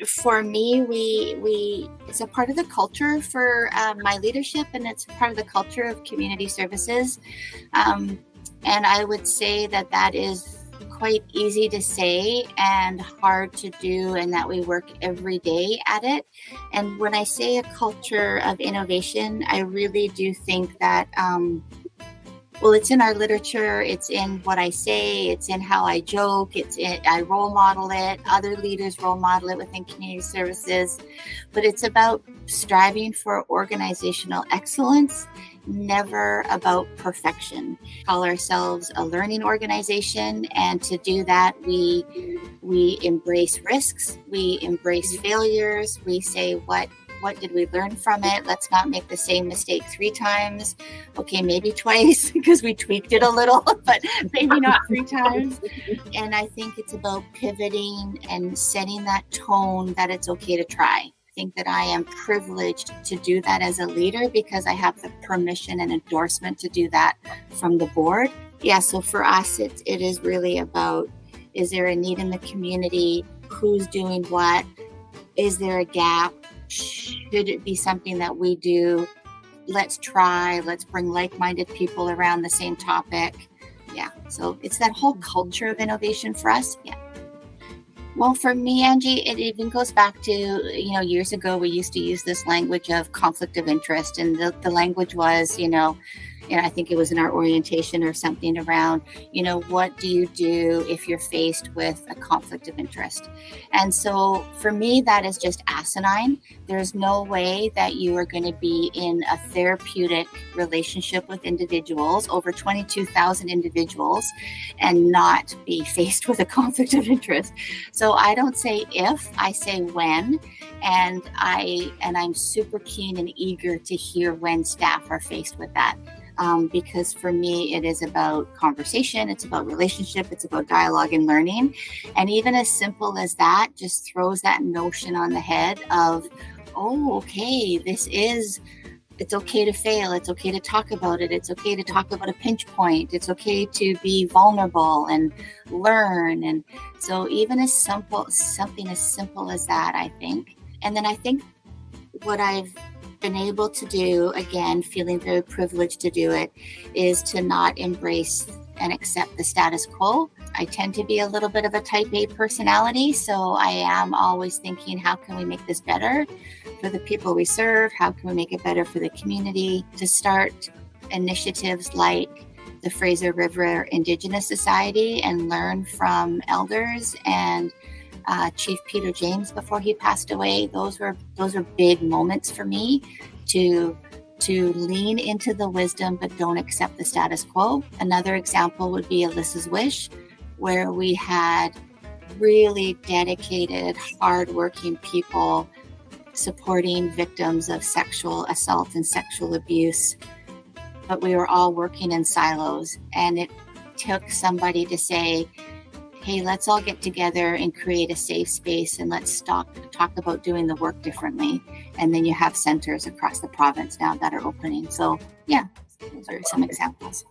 For me, we it's a part of the culture for my leadership, and it's part of the culture of community services. And I would say that that is quite easy to say and hard to do, and that we work every day at it. And when I say a culture of innovation, I really do think that well, it's in our literature, it's in what I say, it's in how I joke, I role model it, other leaders role model it within community services, but it's about striving for organizational excellence, never about perfection. We call ourselves a learning organization, and to do that, we embrace risks, we embrace failures, we say what did we learn from it? Let's not make the same mistake 3 times. Okay, maybe twice because we tweaked it a little, but maybe not 3 times. And I think it's about pivoting and setting that tone that it's okay to try. I think that I am privileged to do that as a leader because I have the permission and endorsement to do that from the board. Yeah, so for us, it is really about, is there a need in the community? Who's doing what? Is there a gap? Should it be something that we do? Let's try. Let's bring like-minded people around the same topic. Yeah. So it's that whole culture of innovation for us. Yeah. Well, for me, Angie, it even goes back to, years ago, we used to use this language of conflict of interest. And the language was, I think it was in our orientation or something around, what do you do if you're faced with a conflict of interest? And so for me, that is just asinine. There's no way that you are going to be in a therapeutic relationship with individuals, over 22,000 individuals, and not be faced with a conflict of interest. So I don't say if, I say when. And I'm super keen and eager to hear when staff are faced with that. Because for me, it is about conversation, it's about relationship, it's about dialogue and learning. And even as simple as that just throws that notion on the head of, oh, okay, it's okay to fail, it's okay to talk about it, it's okay to talk about a pinch point, it's okay to be vulnerable and learn. And so even something as simple as that, I think. And then I think what I've been able to do, again, feeling very privileged to do it, is to not embrace and accept the status quo. I tend to be a little bit of a type A personality, so I am always thinking, how can we make this better for the people we serve? How can we make it better for the community? To start initiatives like the Fraser River Indigenous Society and learn from elders and Chief Peter James before he passed away. Those were big moments for me to lean into the wisdom but don't accept the status quo. Another example would be Alyssa's Wish, where we had really dedicated, hardworking people supporting victims of sexual assault and sexual abuse. But we were all working in silos, and it took somebody to say, hey, let's all get together and create a safe space, and let's talk about doing the work differently. And then you have centers across the province now that are opening. So yeah, those are some examples.